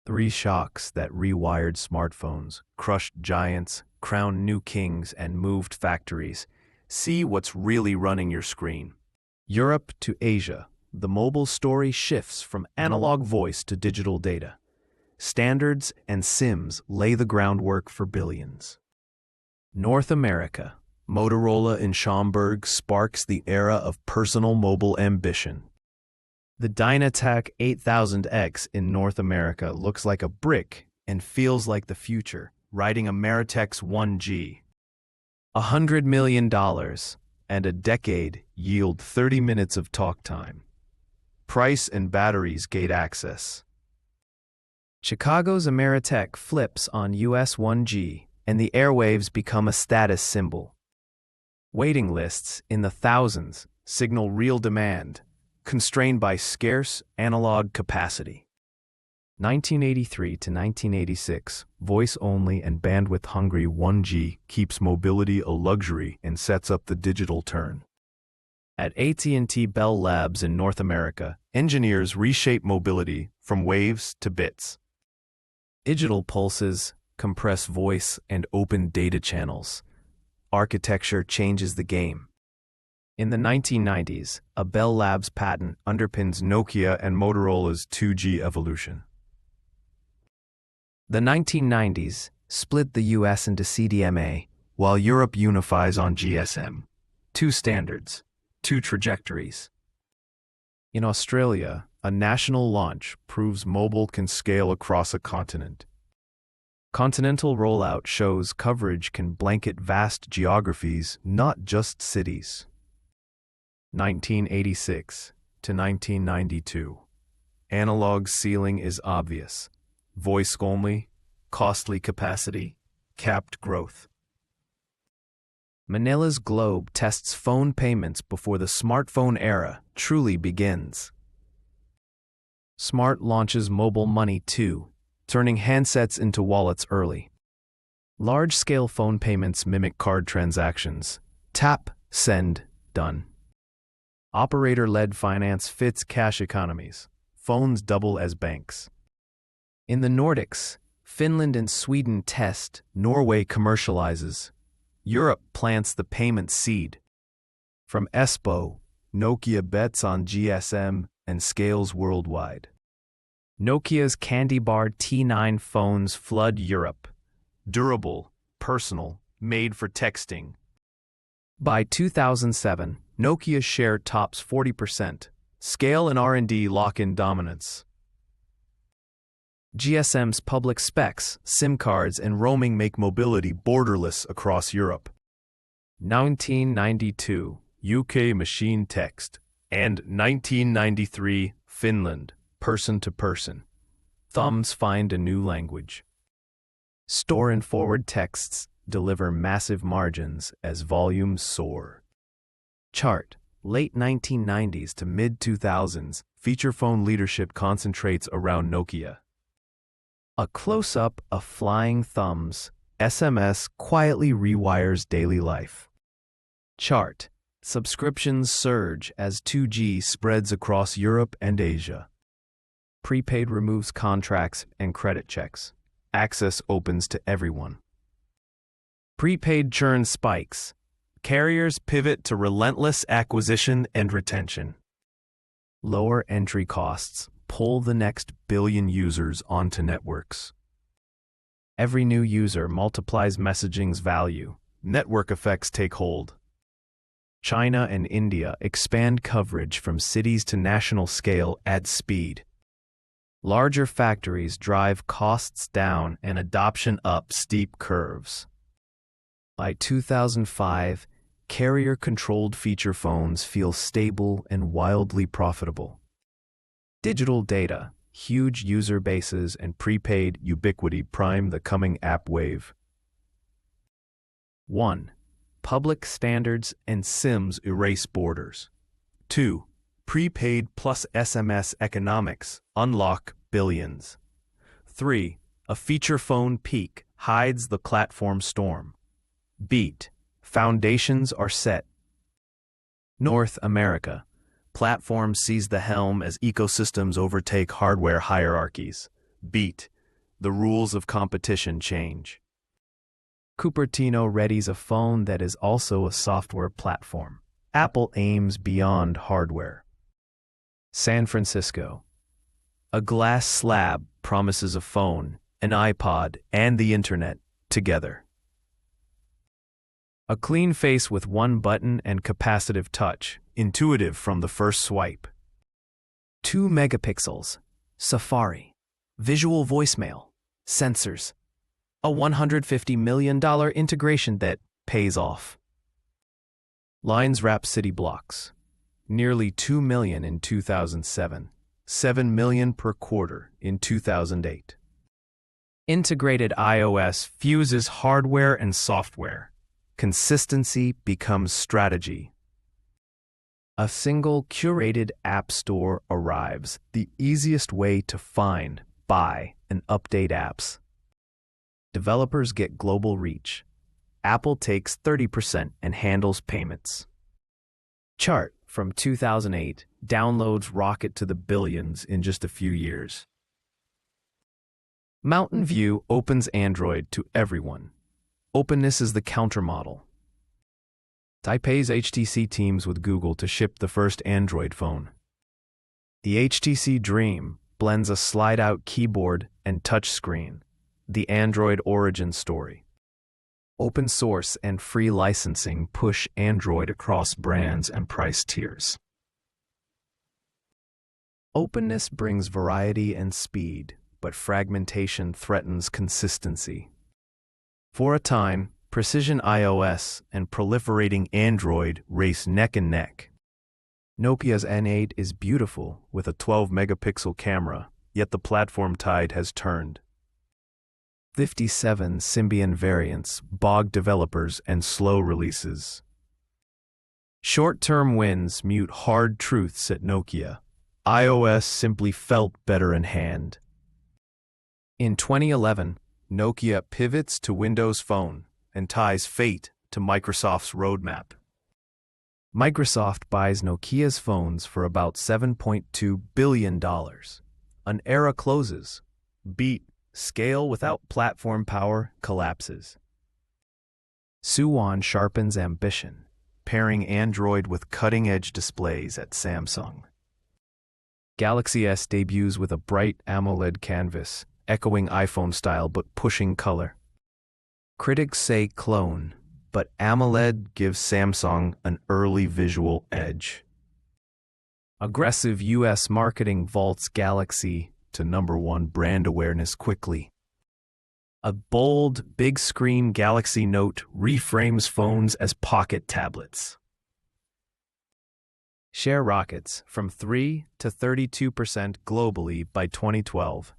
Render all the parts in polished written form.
Three shocks that rewired smartphones, crushed giants, crowned new kings, and moved factories. See what's really running your screen. Europe to Asia. The mobile story shifts from analog voice to digital data. Standards and SIMs lay the groundwork for billions. North America. Motorola in Schaumburg sparks the era of personal mobile ambition. The Dynatac 8000X in North America looks like a brick and feels like the future, riding a Meritex 1G. $100 million and a decade yield 30 minutes of talk time. Price and batteries gate access. Chicago's Ameritech flips on US 1G, and the airwaves become a status symbol. Waiting lists in the thousands signal real demand, constrained by scarce analog capacity. 1983 to 1986, voice-only and bandwidth-hungry 1G keeps mobility a luxury and sets up the digital turn. At AT&T Bell Labs in North America, engineers reshape mobility from waves to bits. Digital pulses compress voice and open data channels. Architecture changes the game. In the 1990s, a Bell Labs patent underpins Nokia and Motorola's 2G evolution. The 1990s split the US into CDMA, while Europe unifies on GSM. Two standards, two trajectories. In Australia, a national launch proves mobile can scale across a continent. Continental rollout shows coverage can blanket vast geographies, not just cities. 1986 to 1992. Analog ceiling is obvious. Voice only, costly capacity, capped growth. Manila's Globe tests phone payments before the smartphone era truly begins. Smart launches mobile money too, turning handsets into wallets early. Large-scale phone payments mimic card transactions. Tap, send, done. Operator-led finance fits cash economies. Phones double as banks. In the Nordics, Finland and Sweden test, Norway commercializes. Europe plants the payment seed. From Espoo, Nokia bets on GSM and scales worldwide. Nokia's candy bar T9 phones flood Europe. Durable, personal, made for texting. By 2007, Nokia's share tops 40%. Scale and R&D lock in dominance. GSM's public specs, SIM cards, and roaming make mobility borderless across Europe. 1992, UK machine text, and 1993, Finland, person to person. Thumbs find a new language. Store and forward texts deliver massive margins as volumes soar. Chart, late 1990s to mid-2000s, feature phone leadership concentrates around Nokia. A close-up of flying thumbs, SMS quietly rewires daily life. Chart, subscriptions surge as 2G spreads across Europe and Asia. Prepaid removes contracts and credit checks. Access opens to everyone. Prepaid churn spikes. Carriers pivot to relentless acquisition and retention. Lower entry costs pull the next billion users onto networks. Every new user multiplies messaging's value. Network effects take hold. China and India expand coverage from cities to national scale at speed. Larger factories drive costs down and adoption up steep curves. By 2005, carrier-controlled feature phones feel stable and wildly profitable. Digital data, huge user bases, and prepaid ubiquity prime the coming app wave. 1. Public standards and SIMs erase borders. 2. Prepaid plus SMS economics unlock billions. 3. A feature phone peak hides the platform storm. Beat. Foundations are set. North America. Platforms seize the helm as ecosystems overtake hardware hierarchies. Beat. The rules of competition change. Cupertino readies a phone that is also a software platform. Apple aims beyond hardware. San Francisco. A glass slab promises a phone, an iPod, and the internet together. A clean face with one button and capacitive touch, intuitive from the first swipe. 2 megapixels, Safari, visual voicemail, sensors. A $150 million integration that pays off. Lines wrap city blocks. Nearly 2 million in 2007, 7 million per quarter in 2008. Integrated iOS fuses hardware and software. Consistency becomes strategy. A single curated app store arrives, the easiest way to find, buy, and update apps. Developers get global reach. Apple takes 30% and handles payments. Chart from 2008, downloads rocket to the billions in just a few years. Mountain View opens Android to everyone. Openness is the countermodel. Taipei's HTC teams with Google to ship the first Android phone. The HTC Dream blends a slide-out keyboard and touchscreen. The Android origin story. Open source and free licensing push Android across brands and price tiers. Openness brings variety and speed, but fragmentation threatens consistency. For a time, precision iOS and proliferating Android race neck and neck. Nokia's N8 is beautiful with a 12-megapixel camera, yet the platform tide has turned. 57 Symbian variants bog developers and slow releases. Short-term wins mute hard truths at Nokia. iOS simply felt better in hand. In 2011, Nokia pivots to Windows Phone and ties fate to Microsoft's roadmap. Microsoft buys Nokia's phones for about $7.2 billion. An era closes. Beat. Scale without platform power collapses. Suwon sharpens ambition, pairing Android with cutting-edge displays at Samsung. Galaxy S debuts with a bright AMOLED canvas, echoing iPhone style but pushing color. Critics say clone, but AMOLED gives Samsung an early visual edge. Aggressive US marketing vaults Galaxy to #1 brand awareness quickly. A bold, big-screen Galaxy Note reframes phones as pocket tablets. Share rockets from 3 to 32% globally by 2012.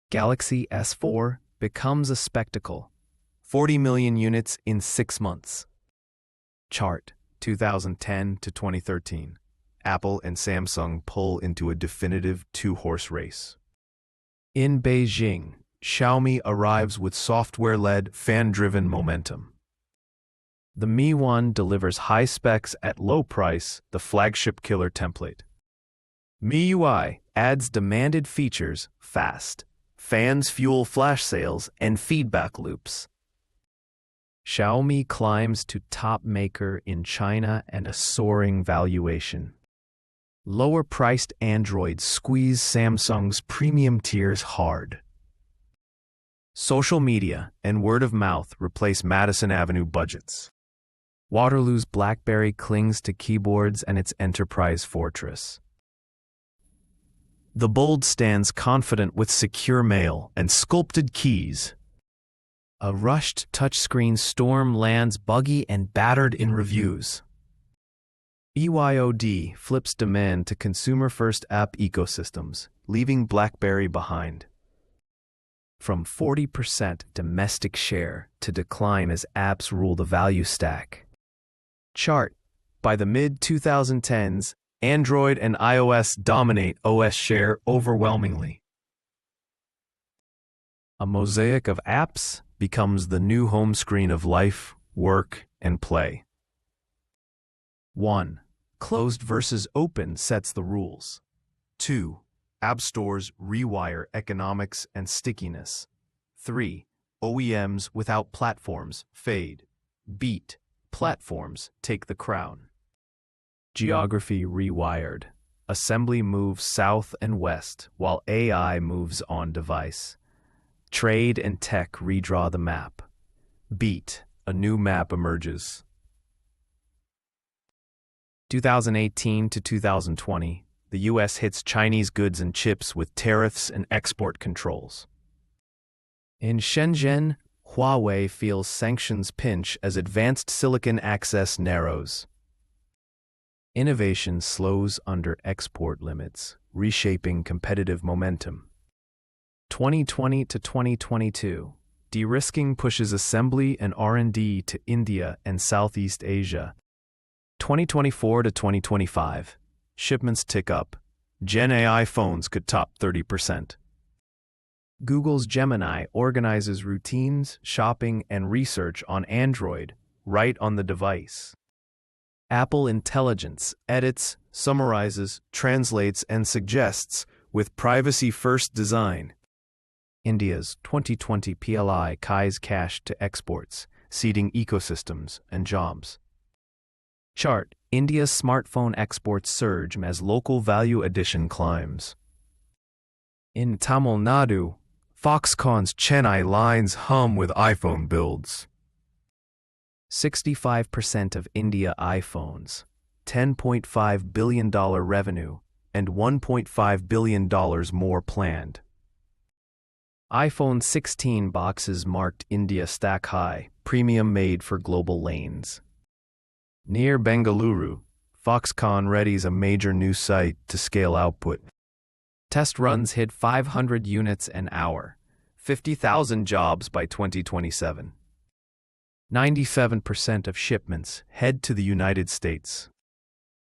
Galaxy S4 becomes a spectacle. 40 million units in 6 months. Chart 2010 to 2013. Apple and Samsung pull into a definitive two-horse race. In Beijing, Xiaomi arrives with software-led, fan-driven momentum. The Mi 1 delivers high specs at low price, the flagship killer template. MIUI adds demanded features fast. Fans fuel flash sales and feedback loops. Xiaomi climbs to top maker in China and a soaring valuation. Lower-priced Androids squeeze Samsung's premium tiers hard. Social media and word of mouth replace Madison Avenue budgets. Waterloo's BlackBerry clings to keyboards and its enterprise fortress. The Bold stands confident with secure mail and sculpted keys. A rushed touchscreen Storm lands buggy and battered in reviews. BYOD flips demand to consumer-first app ecosystems, leaving BlackBerry behind. From 40% domestic share to decline as apps rule the value stack. Chart. By the mid-2010s, Android and iOS dominate OS share overwhelmingly. A mosaic of apps becomes the new home screen of life, work, and play. 1. Closed versus open sets the rules. 2. App stores rewire economics and stickiness. 3. OEMs without platforms fade. Beat. Platforms take the crown. Geography rewired. Assembly moves south and west, while AI moves on device. Trade and tech redraw the map. Beat. A new map emerges. 2018 to 2020, the U.S. hits Chinese goods and chips with tariffs and export controls. In Shenzhen, Huawei feels sanctions pinch as advanced silicon access narrows. Innovation slows under export limits, reshaping competitive momentum. 2020 to 2022, de-risking pushes assembly and R&D to India and Southeast Asia. 2024 to 2025, shipments tick up. Gen AI phones could top 30%. Google's Gemini organizes routines, shopping, and research on Android, right on the device. Apple Intelligence edits, summarizes, translates, and suggests with privacy-first design. India's 2020 PLI ties cash to exports, seeding ecosystems and jobs. Chart: India's smartphone exports surge as local value addition climbs. In Tamil Nadu, Foxconn's Chennai lines hum with iPhone builds. 65% of India iPhones, $10.5 billion revenue, and $1.5 billion more planned. iPhone 16 boxes marked India stack high, premium made for global lanes. Near Bengaluru, Foxconn readies a major new site to scale output. Test runs hit 500 units an hour, 50,000 jobs by 2027. 97% of shipments head to the United States.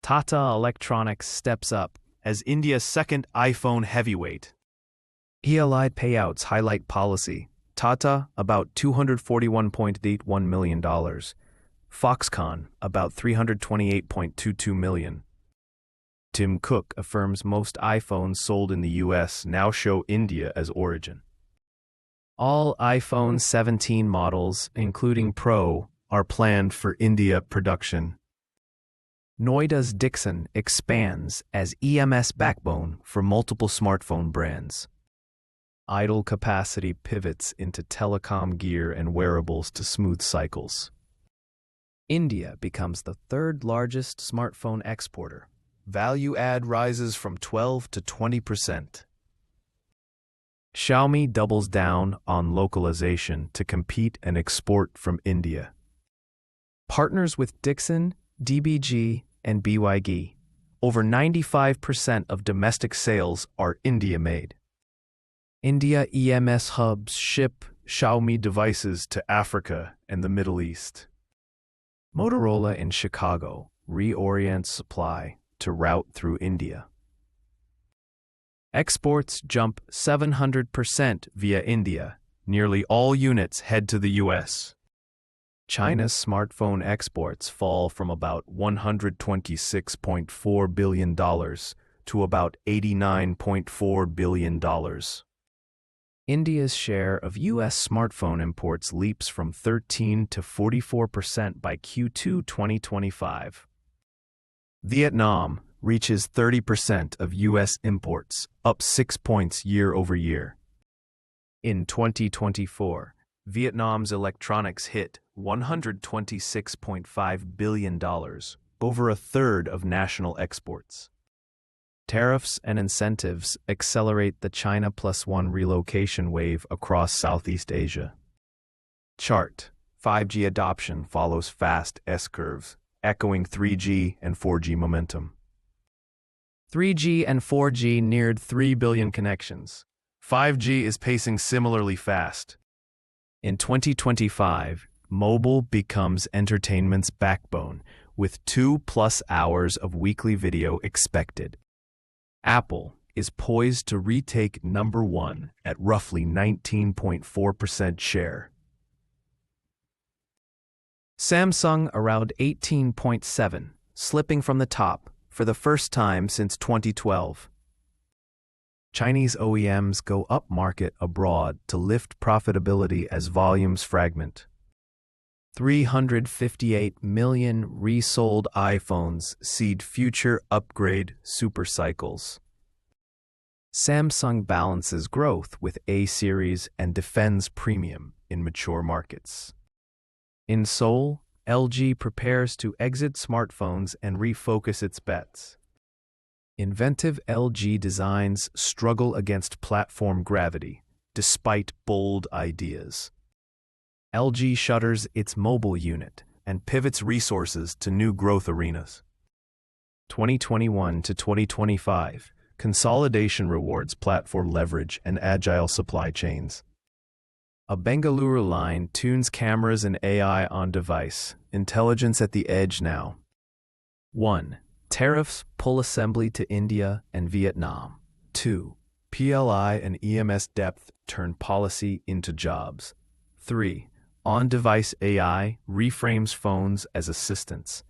Tata Electronics steps up as India's second iPhone heavyweight. ELI payouts highlight policy. Tata, about $241.81 million. Foxconn, about $328.22 million. Tim Cook affirms most iPhones sold in the U.S. now show India as origin. All iPhone 17 models, including Pro, are planned for India production. Noida's Dixon expands as EMS backbone for multiple smartphone brands. Idle capacity pivots into telecom gear and wearables to smooth cycles. India becomes the third largest smartphone exporter. Value add rises from 12 to 20%. Xiaomi doubles down on localization to compete and export from India. Partners with Dixon, DBG, and BYD. Over 95% of domestic sales are India-made. India EMS hubs ship Xiaomi devices to Africa and the Middle East. Motorola in Chicago reorients supply to route through India. Exports jump 700% via India. Nearly all units head to the U.S. China's smartphone exports fall from about $126.4 billion to about $89.4 billion. India's share of U.S. smartphone imports leaps from 13 to 44% by Q2 2025. Vietnam reaches 30% of U.S. imports, up 6 points year over year. In 2024, Vietnam's electronics hit $126.5 billion, over a third of national exports. Tariffs and incentives accelerate the China Plus One relocation wave across Southeast Asia. Chart: 5G adoption follows fast S-curves, echoing 3G and 4G momentum. 3G and 4G neared 3 billion connections. 5G is pacing similarly fast. In 2025, mobile becomes entertainment's backbone, with 2+ hours of weekly video expected. Apple is poised to retake #1 at roughly 19.4% share. Samsung around 18.7%, slipping from the top for the first time since 2012. Chinese OEMs go upmarket abroad to lift profitability as volumes fragment. 358 million resold iPhones seed future upgrade supercycles. Samsung balances growth with A series and defends premium in mature markets. In Seoul, LG prepares to exit smartphones and refocus its bets. Inventive LG designs struggle against platform gravity, despite bold ideas. LG shutters its mobile unit and pivots resources to new growth arenas. 2021 to 2025, consolidation rewards platform leverage and agile supply chains. A Bengaluru line tunes cameras and AI on device, intelligence at the edge now. 1. Tariffs pull assembly to India and Vietnam. 2. PLI and EMS depth turn policy into jobs. 3. On-device AI reframes phones as assistants.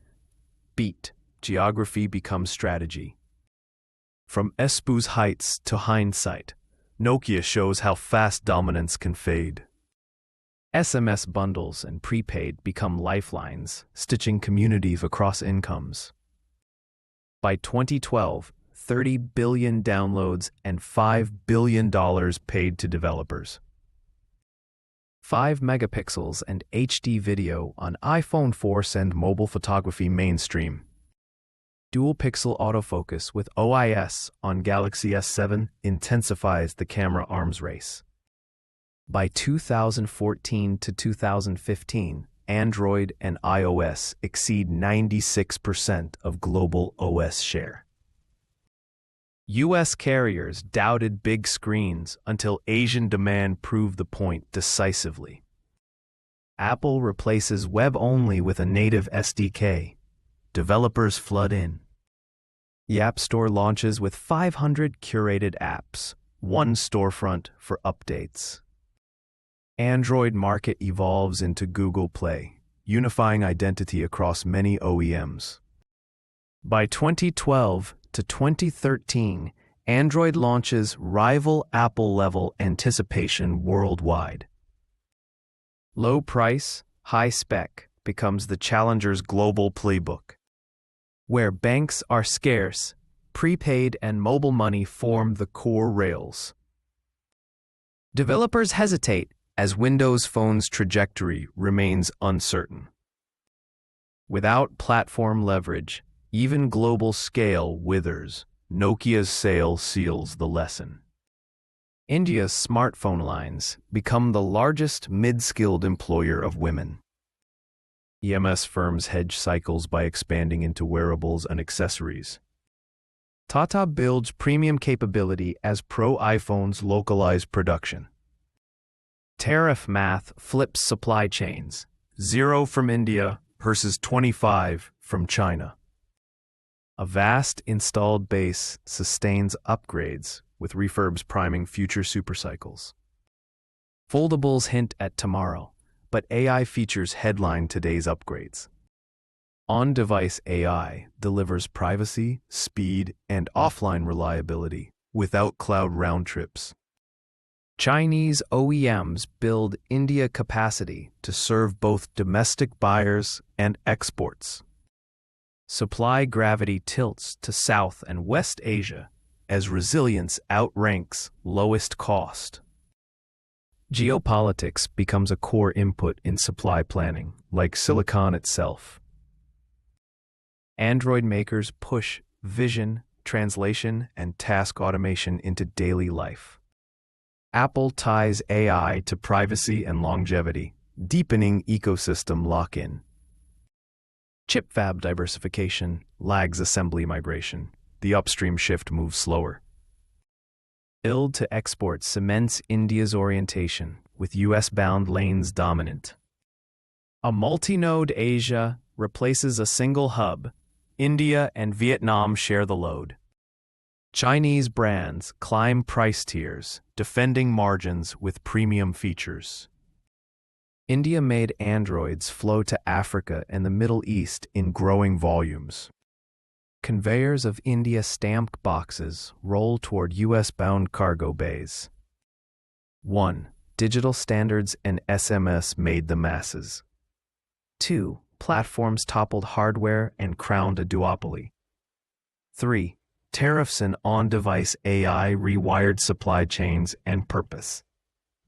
Beat, geography becomes strategy. From Espoo's heights to hindsight, Nokia shows how fast dominance can fade. SMS bundles and prepaid become lifelines, stitching communities across incomes. By 2012, 30 billion downloads and $5 billion paid to developers. 5 megapixels and HD video on iPhone 4 send mobile photography mainstream. Dual-pixel autofocus with OIS on Galaxy S7 intensifies the camera arms race. By 2014 to 2015, Android and iOS exceed 96% of global OS share. U.S. carriers doubted big screens until Asian demand proved the point decisively. Apple replaces web-only with a native SDK. Developers flood in. The App Store launches with 500 curated apps, one storefront for updates. Android market evolves into Google Play, unifying identity across many OEMs. By 2012 to 2013, Android launches rival Apple-level anticipation worldwide. Low price, high spec becomes the challenger's global playbook. Where banks are scarce, prepaid and mobile money form the core rails. Developers hesitate as Windows Phone's trajectory remains uncertain. Without platform leverage, even global scale withers. Nokia's sale seals the lesson. India's smartphone lines become the largest mid-skilled employer of women. EMS firms hedge cycles by expanding into wearables and accessories. Tata builds premium capability as Pro iPhones localize production. Tariff math flips supply chains. 0 from India versus 25 from China. A vast installed base sustains upgrades, with refurbs priming future supercycles. Foldables hint at tomorrow, but AI features headline today's upgrades. On-device AI delivers privacy, speed, and offline reliability without cloud round trips. Chinese OEMs build India capacity to serve both domestic buyers and exports. Supply gravity tilts to South and West Asia as resilience outranks lowest cost. Geopolitics becomes a core input in supply planning, like silicon itself. Android makers push vision, translation, and task automation into daily life. Apple ties AI to privacy and longevity, deepening ecosystem lock-in. Chip fab diversification lags assembly migration. The upstream shift moves slower. Build to export cements India's orientation, with US-bound lanes dominant. A multi-node Asia replaces a single hub. India and Vietnam share the load. Chinese brands climb price tiers, defending margins with premium features. India-made Androids flow to Africa and the Middle East in growing volumes. Conveyors of India stamped boxes roll toward US-bound cargo bays. 1. Digital standards and SMS made the masses. 2. Platforms toppled hardware and crowned a duopoly. 3. Tariffs and on-device AI rewired supply chains and purpose.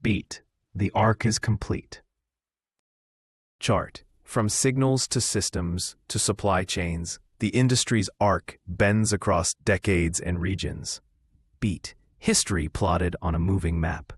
Beat. The arc is complete. Chart. From signals to systems to supply chains, the industry's arc bends across decades and regions. Beat. History plotted on a moving map.